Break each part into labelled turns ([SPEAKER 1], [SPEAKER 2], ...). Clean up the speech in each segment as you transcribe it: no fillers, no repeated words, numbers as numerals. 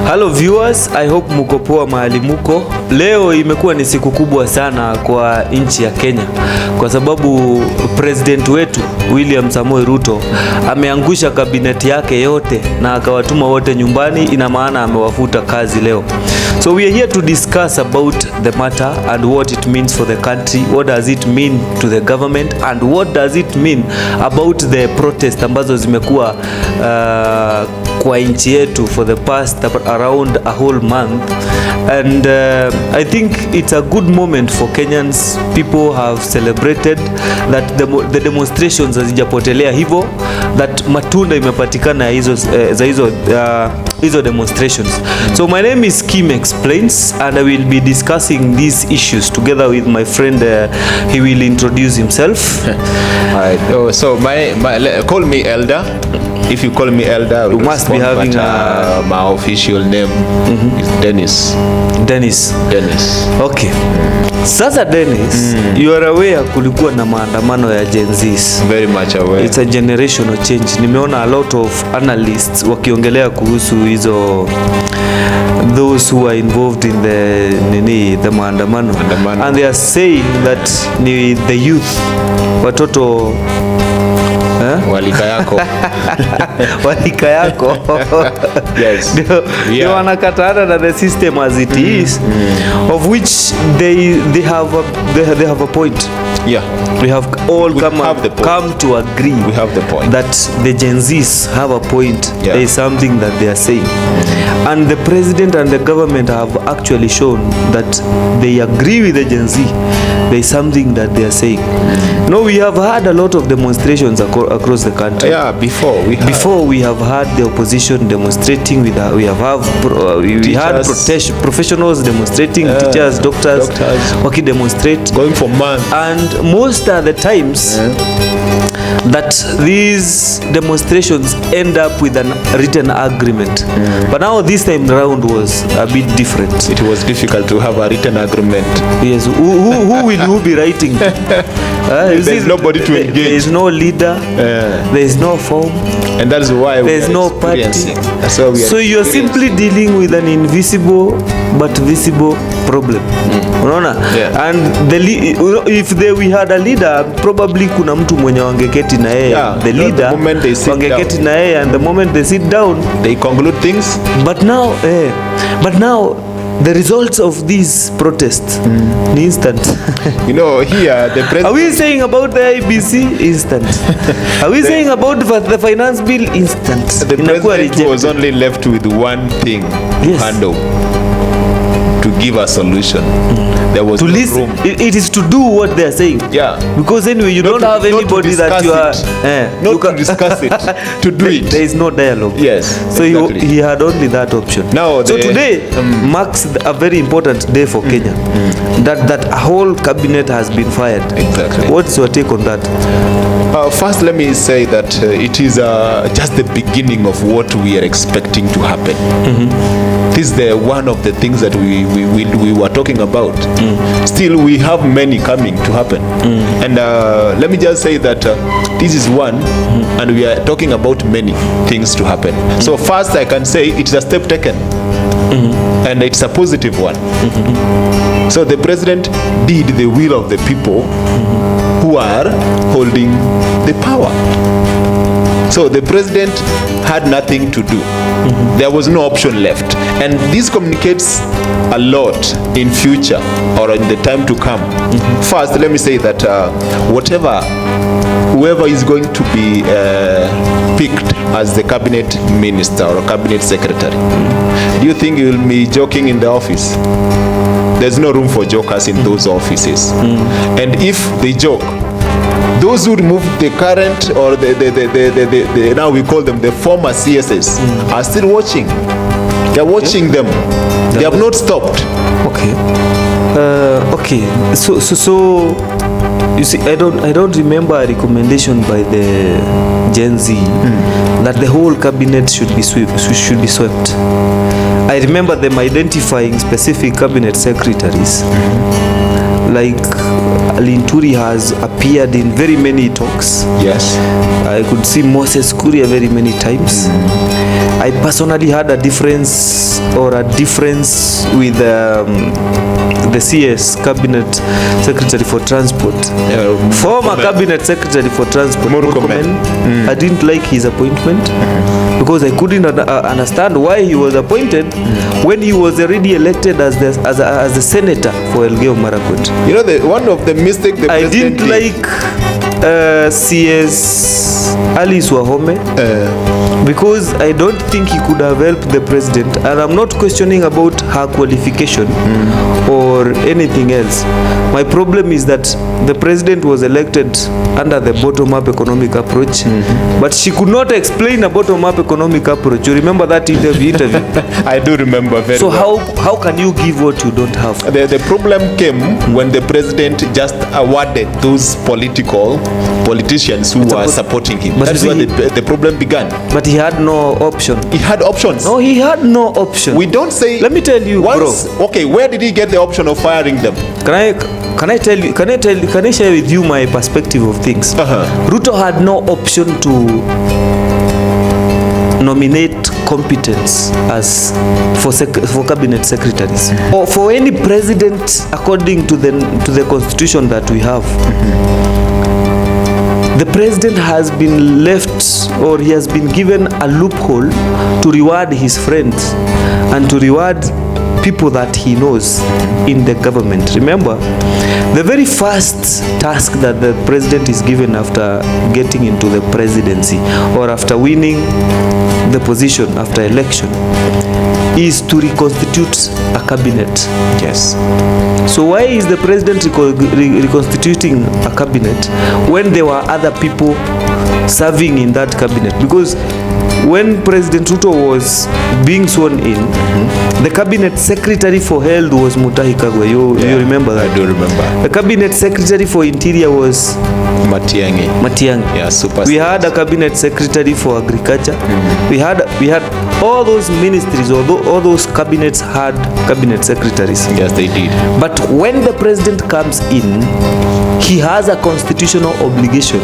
[SPEAKER 1] Hello viewers, I hope muko poa mahali muko. Leo imekuwa ni siku kubwa sana kwa nchi ya Kenya kwa sababu president wetu William Samoei Ruto ameangusha kabineti yake yote na akawatuma wote nyumbani. Ina maana amewafuta kazi leo. So we are here to discuss about the matter and what it means for the country, what does it mean to the government and what does it mean about the protest ambazo zimekuwa kwa nchi yetu for the past around a whole month. And I think it's a good moment for Kenyans. People have celebrated that the demonstrations hazijapotelea hivyo, that matunda imepatikana hizo demonstrations. So my name is Kim Explains and I will be discussing these issues together with my friend. He will introduce himself.
[SPEAKER 2] Alright. Oh, so call me Elder. If you call me Elder,
[SPEAKER 1] you must be having
[SPEAKER 2] my official name is Dennis.
[SPEAKER 1] Dennis. Okay. Sasa Dennis, you are aware kulikuwa na maandamano ya Gen Zs.
[SPEAKER 2] Very much aware.
[SPEAKER 1] It's a generational change. Nimeona a lot of analysts wakiongelea kuhusu hizo those who are involved in the maandamano. And they are saying that ni the youth, watoto
[SPEAKER 2] walika yako
[SPEAKER 1] yes. They wanakatana na the system as it is, of which they have a point.
[SPEAKER 2] Yeah,
[SPEAKER 1] we have all come to agree.
[SPEAKER 2] We have the point
[SPEAKER 1] that the Gen Zs have a point.
[SPEAKER 2] Yeah.
[SPEAKER 1] There is something that they are saying, and the president and the government have actually shown that they agree with the Gen Z. There is something that they are saying. No, we have had a lot of demonstrations across the country.
[SPEAKER 2] Yeah, before
[SPEAKER 1] we have had the opposition demonstrating. We had professionals demonstrating, teachers, doctors waki demonstrate,
[SPEAKER 2] going for months,
[SPEAKER 1] and most of the times that these demonstrations end up with a written agreement. But now this time round was a bit different.
[SPEAKER 2] It was difficult to have a written agreement.
[SPEAKER 1] Yes, who will be writing?
[SPEAKER 2] There's nobody to engage.
[SPEAKER 1] There is no leader. There is no form.
[SPEAKER 2] And that's why
[SPEAKER 1] there is no party.
[SPEAKER 2] That's why
[SPEAKER 1] so you're simply dealing with an invisible but visible problem. Unaona?
[SPEAKER 2] Yeah.
[SPEAKER 1] And if we had a leader, probably kuna mtu mwenye wangeketi na yeye.
[SPEAKER 2] Yeah.
[SPEAKER 1] The leader wangeketi na yeye, and the moment they sit down,
[SPEAKER 2] they conclude things.
[SPEAKER 1] But now the results of these protests ni instant.
[SPEAKER 2] You know, here the president...
[SPEAKER 1] Are we saying about the IBC? Instant. Are we saying about the finance bill? Instant.
[SPEAKER 2] The president was only left with one thing to handle, to give a solution. There was no room.
[SPEAKER 1] It is to do what they are saying.
[SPEAKER 2] Yeah.
[SPEAKER 1] Because anyway, you don't have anybody that you are...
[SPEAKER 2] Not to discuss it, to do it.
[SPEAKER 1] There is no dialogue.
[SPEAKER 2] Yes,
[SPEAKER 1] so
[SPEAKER 2] exactly.
[SPEAKER 1] he had only that option.
[SPEAKER 2] Now
[SPEAKER 1] so today marks a very important day for Kenya. That a whole cabinet has been fired.
[SPEAKER 2] Exactly.
[SPEAKER 1] What's your take on that?
[SPEAKER 2] First, let me say that it is just the beginning of what we are expecting to happen. This is one of the things that we were talking about. Still, we have many coming to happen. And let me just say that this is one, and we are talking about many things to happen. So first, I can say it's a step taken, and it's a positive one. So the president did the will of the people who are holding the power. So the president had nothing to do. There was no option left. And this communicates a lot in future or in the time to come. First, let me say that whoever is going to be picked as the cabinet minister or cabinet secretary, do you think he will be joking in the office? There's no room for jokers in those offices. And if they joke, those who removed the current or the now we call them the former CSS are still watching. They're watching them. They have not stopped.
[SPEAKER 1] Okay. Okay. So you see, I don't remember a recommendation by the Gen Z that the whole cabinet should be swept. I remember them identifying specific cabinet secretaries. Like Linturi has appeared in very many talks.
[SPEAKER 2] Yes.
[SPEAKER 1] I could see Moses Kuria very many times. I personally had a difference with the CS Cabinet Secretary for Transport. Former Cabinet Secretary for Transport, Murkomen. I didn't like his appointment because I couldn't understand why he was appointed when he was already elected as the senator for Elgeyo Marakwet.
[SPEAKER 2] You know, one of the mistakes the
[SPEAKER 1] I
[SPEAKER 2] president
[SPEAKER 1] didn't like CS Alice Wahome because I don't think he could have helped the president, and I'm not questioning about her qualification or anything else. My problem is that the president was elected under the bottom-up economic approach, but she could not explain a bottom-up economic approach. You remember that interview?
[SPEAKER 2] I do remember very
[SPEAKER 1] so
[SPEAKER 2] well.
[SPEAKER 1] how can you give what you don't have?
[SPEAKER 2] The problem came when the president just awarded those politicians who were supporting him. That is where the problem began.
[SPEAKER 1] But he had no option.
[SPEAKER 2] He had options.
[SPEAKER 1] No, he had no option.
[SPEAKER 2] We don't say.
[SPEAKER 1] Let me tell you,
[SPEAKER 2] once,
[SPEAKER 1] bro.
[SPEAKER 2] Okay, where did he get the option of firing them?
[SPEAKER 1] Can I share with you my perspective of things? Ruto had no option to nominate Competence as for cabinet secretaries or for any president according to the constitution that we have. The president has been left, or he has been given a loophole to reward his friends and to reward people that he knows in the government. Remember, the very first task that the president is given after getting into the presidency or after winning the position after election is to reconstitute a cabinet.
[SPEAKER 2] Yes.
[SPEAKER 1] So why is the president reconstituting a cabinet when there were other people serving in that cabinet? Because when President Ruto was being sworn in, the cabinet secretary for health was Mutahi Kagwe. You remember that?
[SPEAKER 2] I do remember.
[SPEAKER 1] The cabinet secretary for interior was Matiang'i.
[SPEAKER 2] Yeah, super.
[SPEAKER 1] We had a cabinet secretary for agriculture. We had all those ministries, all those cabinets had cabinet secretaries.
[SPEAKER 2] Yes, they did.
[SPEAKER 1] But when the president comes in, he has a constitutional obligation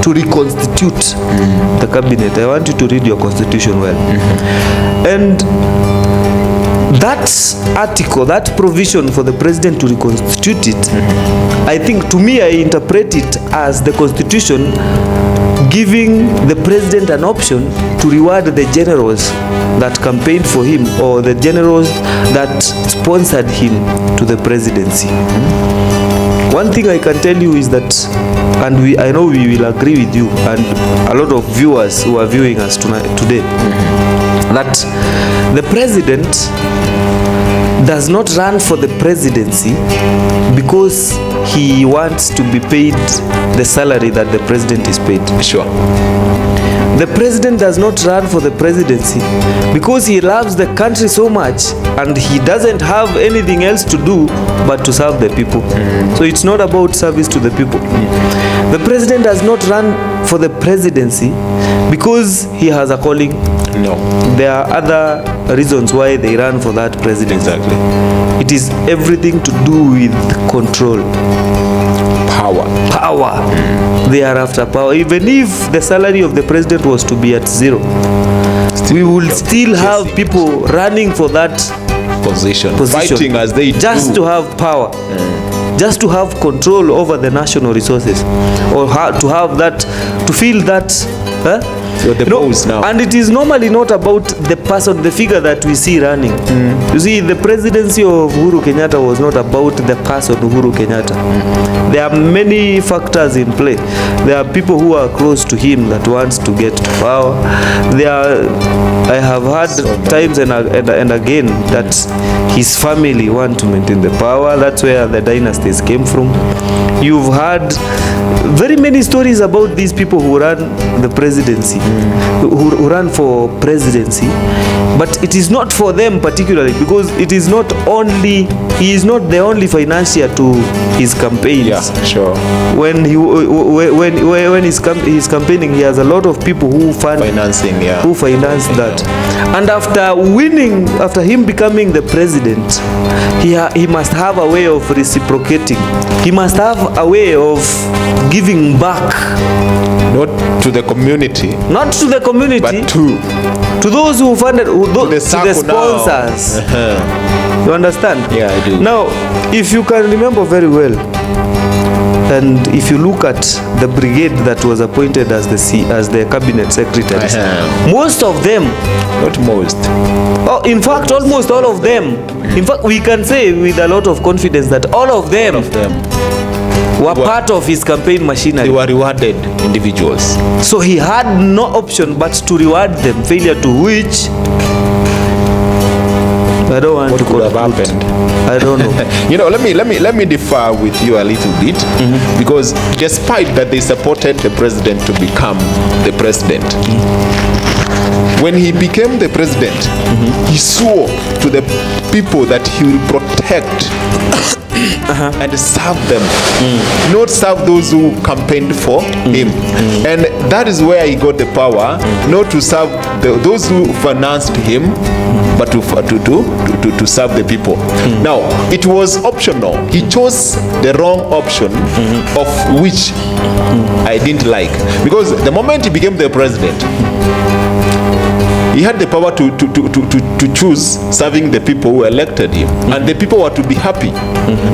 [SPEAKER 1] to reconstitute the cabinet. I want you to read your constitution well. And that article, that provision for the president to reconstitute it, I think, to me, I interpret it as the constitution giving the president an option to reward the generals that campaigned for him or the generals that sponsored him to the presidency. One thing I can tell you is that, and I know we will agree with you and a lot of viewers who are viewing us today, that the president does not run for the presidency because he wants to be paid the salary that the president is paid.
[SPEAKER 2] Sure.
[SPEAKER 1] The president does not run for the presidency because he loves the country so much and he doesn't have anything else to do but to serve the people. So it's not about service to the people. The president does not run for the presidency because he has a calling.
[SPEAKER 2] No.
[SPEAKER 1] There are other reasons why they run for that presidency.
[SPEAKER 2] Exactly.
[SPEAKER 1] It is everything to do with control. Power. They are after power. Even if the salary of the president was to be at zero, we will still have people running for that
[SPEAKER 2] position. Fighting as they
[SPEAKER 1] just to have power. Just to have control over the national resources, or to have that, to feel that.
[SPEAKER 2] You're the boss now.
[SPEAKER 1] And it is normally not about the person, the figure that we see running. You see, the presidency of Uhuru Kenyatta was not about the person Uhuru Kenyatta. There are many factors in play. There are people who are close to him that wants to get to power. I have heard times and again that his family want to maintain the power. That's where the dynasties came from. You've heard very many stories about these people who run the presidency who run for presidency, but it is not for them particularly, because it is not only, he is not the only financier to his campaigns.
[SPEAKER 2] Yeah, sure.
[SPEAKER 1] When he's campaigning, he has a lot of people who fund
[SPEAKER 2] Financing, yeah.
[SPEAKER 1] who finance that. And after winning, after him becoming the president, he must have a way of reciprocating. He must have a way of giving back.
[SPEAKER 2] Not to the community.
[SPEAKER 1] Not to the community,
[SPEAKER 2] but
[SPEAKER 1] to those who funded, to the sponsors. You understand?
[SPEAKER 2] Yeah, I do.
[SPEAKER 1] Now, if you can remember very well, and if you look at the brigade that was appointed as the cabinet secretaries, most of them,
[SPEAKER 2] not most,
[SPEAKER 1] in fact almost all of them, in fact we can say with a lot of confidence that all of them were part of his campaign machinery.
[SPEAKER 2] They were rewarded individuals.
[SPEAKER 1] So he had no option but to reward them, failure to which I don't want
[SPEAKER 2] what
[SPEAKER 1] to
[SPEAKER 2] could have happened.
[SPEAKER 1] I don't know.
[SPEAKER 2] You know, let me differ with you a little bit, because despite that they supported the president to become the president, when he became the president, he swore to the people that he will protect and serve them, not serve those who campaigned for him. And that is where he got the power, not to serve those who financed him, but to serve the people. Now, it was optional. He chose the wrong option, of which I didn't like, because the moment he became the president, he had the power to choose serving the people who elected him, and the people were to be happy.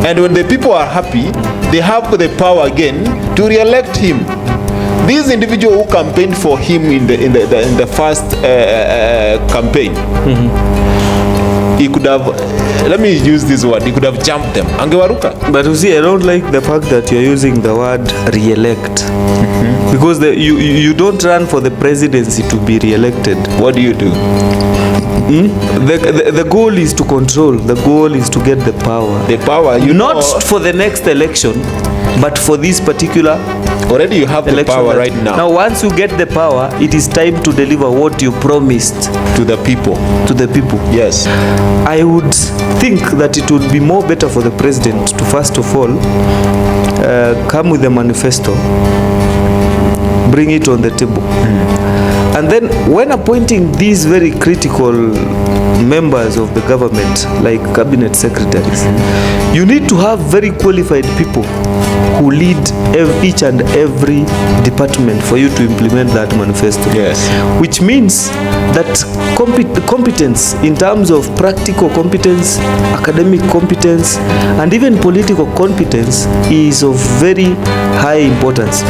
[SPEAKER 2] And when the people are happy, they have the power again to re-elect him. These individuals who campaigned for him in the first campaign, he could have, let me use this word, he could have jumped them. Angewaruka.
[SPEAKER 1] But you see, I don't like the fact that you're using the word re-elect. Because you don't run for the presidency to be re-elected.
[SPEAKER 2] What do you do?
[SPEAKER 1] The goal is to control. The goal is to get the power.
[SPEAKER 2] The power,
[SPEAKER 1] not for the next election, but for this particular
[SPEAKER 2] already you have the power right now.
[SPEAKER 1] Now, once you get the power, it is time to deliver what you promised
[SPEAKER 2] to the people.
[SPEAKER 1] To the people.
[SPEAKER 2] Yes.
[SPEAKER 1] I would think that it would be more better for the president to first of all come with a manifesto, bring it on the table, and then when appointing these very critical members of the government, like cabinet secretaries, you need to have very qualified people who lead each and every department for you to implement that manifesto.
[SPEAKER 2] Yes.
[SPEAKER 1] Which means that competence in terms of practical competence, academic competence, and even political competence is of very high importance.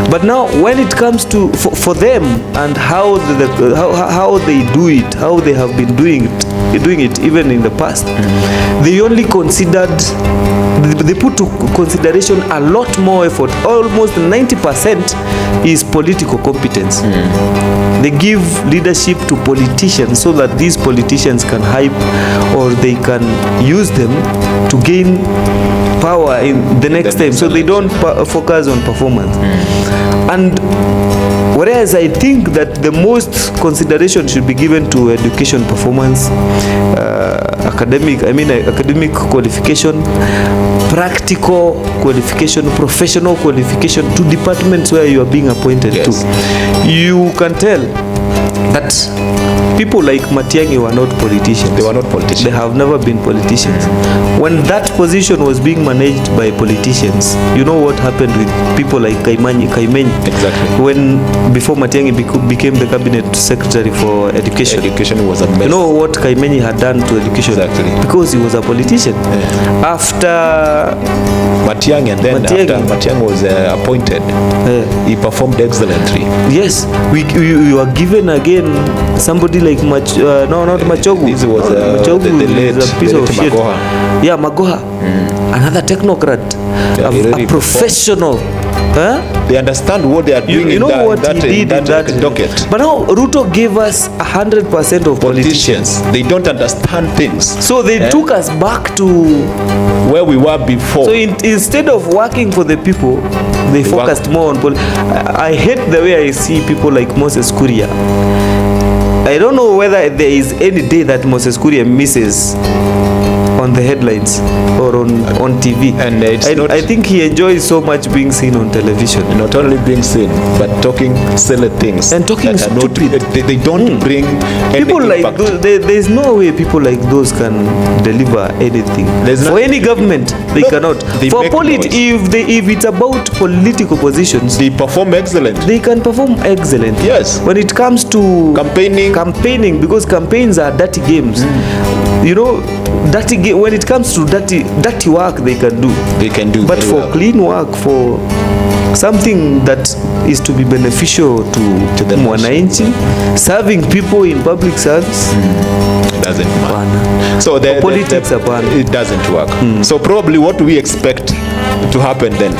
[SPEAKER 1] But now when it comes to for them and how they do it, how they have been doing it even in the past, they only considered, they put to consideration a lot more effort. Almost 90% is political competence. They give leadership to politicians so that these politicians can hype, or they can use them to gain power in the next time, so they don't focus on performance. And whereas I think that the most consideration should be given to education performance, academic qualification, practical qualification, professional qualification to departments where you are being appointed to. You can tell that people like Matiang'i were not politicians.
[SPEAKER 2] They were not politicians.
[SPEAKER 1] They have never been politicians. When that position was being managed by politicians, you know what happened with people like Kaimenyi.
[SPEAKER 2] Exactly.
[SPEAKER 1] Before Matiang'i became the cabinet secretary for education.
[SPEAKER 2] Education was a mess.
[SPEAKER 1] You know what Kaimenyi had done to education?
[SPEAKER 2] Exactly.
[SPEAKER 1] Because he was a politician. After
[SPEAKER 2] Matiang'i, and then after Matiang'i was appointed, he performed excellently.
[SPEAKER 1] Yes, we were given again somebody like not Machogu.
[SPEAKER 2] This was
[SPEAKER 1] Machogu
[SPEAKER 2] the late,
[SPEAKER 1] is a piece of shit.
[SPEAKER 2] Magoha.
[SPEAKER 1] Yeah, Magoha. Another technocrat,
[SPEAKER 2] Yeah,
[SPEAKER 1] a professional. Huh?
[SPEAKER 2] They understand what they are doing.
[SPEAKER 1] You know what he did in that
[SPEAKER 2] docket.
[SPEAKER 1] But now Ruto gave us 100% of politicians.
[SPEAKER 2] They don't understand things.
[SPEAKER 1] So they took us back to
[SPEAKER 2] where we were before.
[SPEAKER 1] So instead of working for the people, they focused more on I hate the way I see people like Moses Kuria. I don't know whether there is any day that Moses Kuria misses on the headlines or on TV. And I think he enjoys so much being seen on television.
[SPEAKER 2] Not only being seen, but talking silly things.
[SPEAKER 1] And talking stupid.
[SPEAKER 2] They don't bring any
[SPEAKER 1] people
[SPEAKER 2] impact.
[SPEAKER 1] Like those, there's no way people like those can deliver anything. For any government, they cannot. For if it's about political positions,
[SPEAKER 2] they perform excellent.
[SPEAKER 1] They can perform excellent.
[SPEAKER 2] Yes.
[SPEAKER 1] When it comes to
[SPEAKER 2] campaigning,
[SPEAKER 1] because campaigns are dirty games. You know, when it comes to dirty work, they can do. But for clean work, for something that is to be beneficial to the mwananchi, serving people in public service,
[SPEAKER 2] doesn't matter. So
[SPEAKER 1] politics
[SPEAKER 2] it doesn't work. So probably what we expect to happen then?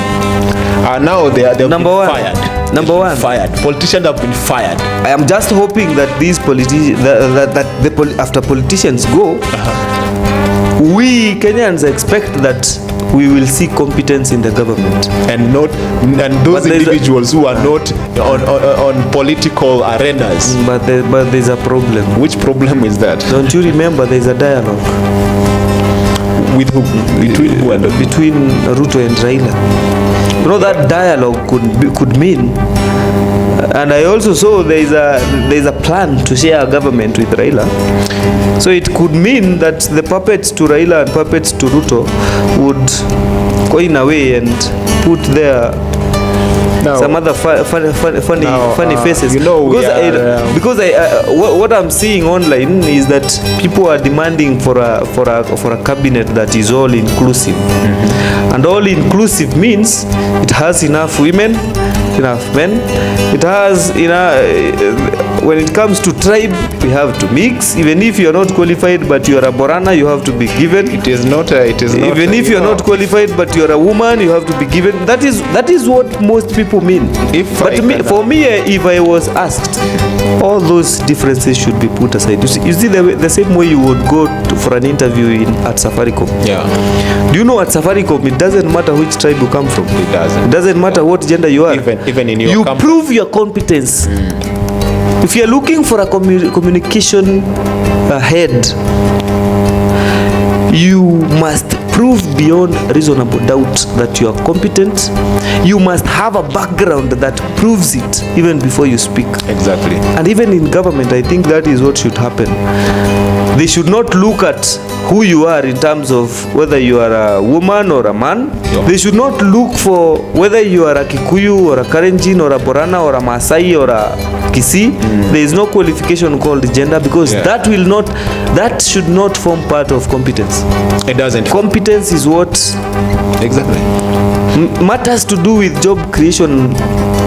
[SPEAKER 2] Now they've been fired.
[SPEAKER 1] Number one,
[SPEAKER 2] fired. Politicians have been fired.
[SPEAKER 1] I am just hoping that these politicians, after politicians go, we Kenyans expect that we will see competence in the government,
[SPEAKER 2] and those individuals who are not on political arenas.
[SPEAKER 1] But there's a problem.
[SPEAKER 2] Which problem is that?
[SPEAKER 1] Don't you remember there's a dialogue
[SPEAKER 2] with who? Between who and
[SPEAKER 1] between Ruto and Raila? You know that dialogue could mean, and I also saw there's a plan to share a government with Raila. So it could mean that the puppets to Raila and puppets to Ruto would go in a way and put their some other funny faces.
[SPEAKER 2] You know,
[SPEAKER 1] because what I'm seeing online is that people are demanding for a cabinet that is all inclusive, and all inclusive means it has enough women, enough men. It has when it comes to tribe, we have to mix. Even if you are not qualified but you are a Borana, you have to be given.
[SPEAKER 2] It is not.
[SPEAKER 1] Even if you are not qualified but you are a woman, you have to be given. That is what most people mean. For me, if I was asked, all those differences should be put aside. You see the same way you would go for an interview at Safaricom.
[SPEAKER 2] Yeah.
[SPEAKER 1] Do you know at Safaricom it doesn't matter which tribe you come from.
[SPEAKER 2] It doesn't.
[SPEAKER 1] It doesn't matter what gender you are.
[SPEAKER 2] Even in your company.
[SPEAKER 1] Prove your competence. If you're looking for a communication head, you must prove beyond reasonable doubt that you are competent. You must have a background that proves it even before you speak.
[SPEAKER 2] Exactly.
[SPEAKER 1] And even in government, I think that is what should happen. They should not look at who you are in terms of whether you are a woman or a man.
[SPEAKER 2] Yeah.
[SPEAKER 1] They should not look for whether you are a Kikuyu or a Karenjin or a Borana or a Maasai or a Kisii. There is no qualification called gender, because that should not form part of competence.
[SPEAKER 2] It doesn't.
[SPEAKER 1] Competence is what
[SPEAKER 2] exactly
[SPEAKER 1] matters to do with job creation.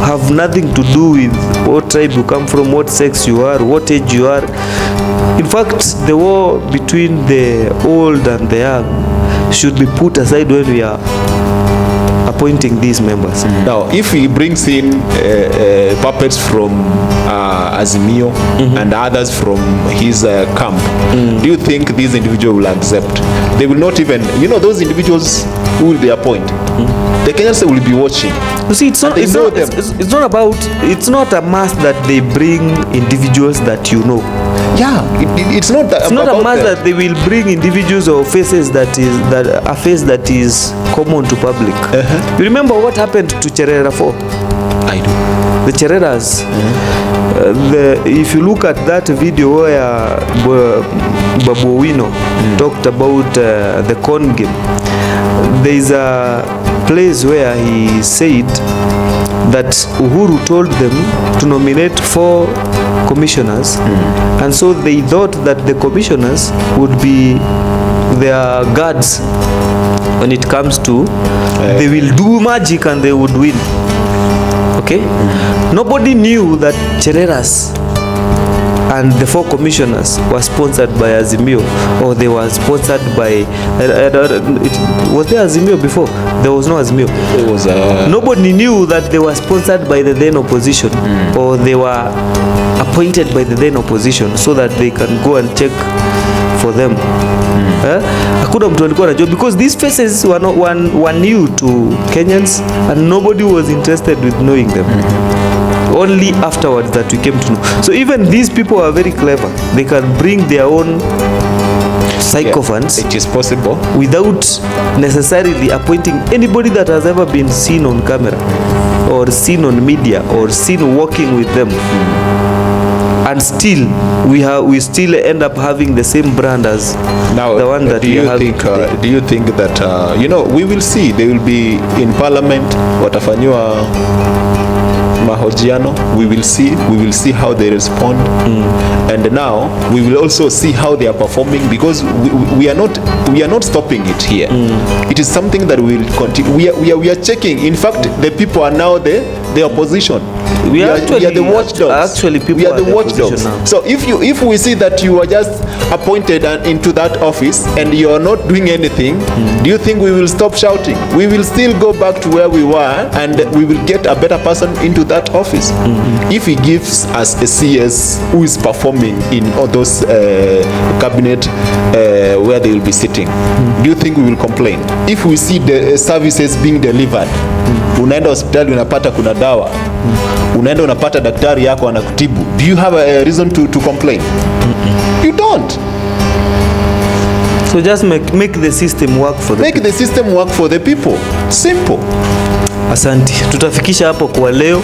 [SPEAKER 1] Have nothing to do with what tribe you come from, what sex you are, what age you are. In fact, the war between the old and the young should be put aside when we are appointing these members.
[SPEAKER 2] Now, if he brings in puppets from Azimio and others from his camp, do you think these individuals will accept? They will not even, those individuals who will they appoint? The Kenyans will be watching.
[SPEAKER 1] You see, it's not a must that they bring individuals that you know.
[SPEAKER 2] Yeah, it's not that.
[SPEAKER 1] It's not a must that they will bring individuals or faces that is common to public. You remember what happened to Cherera 4?
[SPEAKER 2] I do.
[SPEAKER 1] The Chereras. If you look at that video where Babu Owino talked about the con game, there is a place where he said that Uhuru told them to nominate 4 commissioners, and so they thought that the commissioners would be their guards when it comes to they will do magic and they would win. Okay? Nobody knew that Chereras and the 4 commissioners were sponsored by Azimio, or they were sponsored by was there Azimio before? There was no Azimio.
[SPEAKER 2] It was
[SPEAKER 1] nobody knew that they were sponsored by the then opposition, or they were appointed by the then opposition so that they can go and check for them. Hakuna mtu alikuwa anajua, because these faces were new to Kenyans and nobody was interested with knowing them. Only afterwards that we came to know. So even these people are very clever. They can bring their own sycophants.
[SPEAKER 2] It is possible
[SPEAKER 1] without necessarily appointing anybody that has ever been seen on camera or seen on media or seen working with them. And still we still end up having the same brand as
[SPEAKER 2] now,
[SPEAKER 1] the one that we have.
[SPEAKER 2] Do you think that we will see, they will be in parliament, watafanywa mahojiano, we will see how they respond, and now we will also see how they are performing, because we are not stopping it here. It is something that we will continue. We are checking. In fact, the people are now the opposition. We are the watchdogs.
[SPEAKER 1] Actually, people
[SPEAKER 2] we are the watchdogs.
[SPEAKER 1] now.
[SPEAKER 2] So if we see that you are just appointed into that office and you are not doing anything, do you think we will stop shouting? We will still go back to where we were, and we will get a better person into that office. If he gives us a CS who is performing in all those cabinet where they will be sitting, do you think we will complain? If we see the services being delivered, unaenda hospitali unapata kuna dawa, unaenda unapata daktari yako anakutibu, do you have a reason to complain? You don't.
[SPEAKER 1] So just make the system work for the
[SPEAKER 2] people. The system work for the people. Simple.
[SPEAKER 1] Asante. Tutafikisha hapo kwa leo.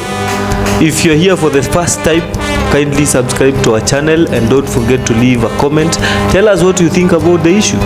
[SPEAKER 1] If you're here for the first time, kindly subscribe to our channel and don't forget to leave a comment. Tell us what you think about the issue.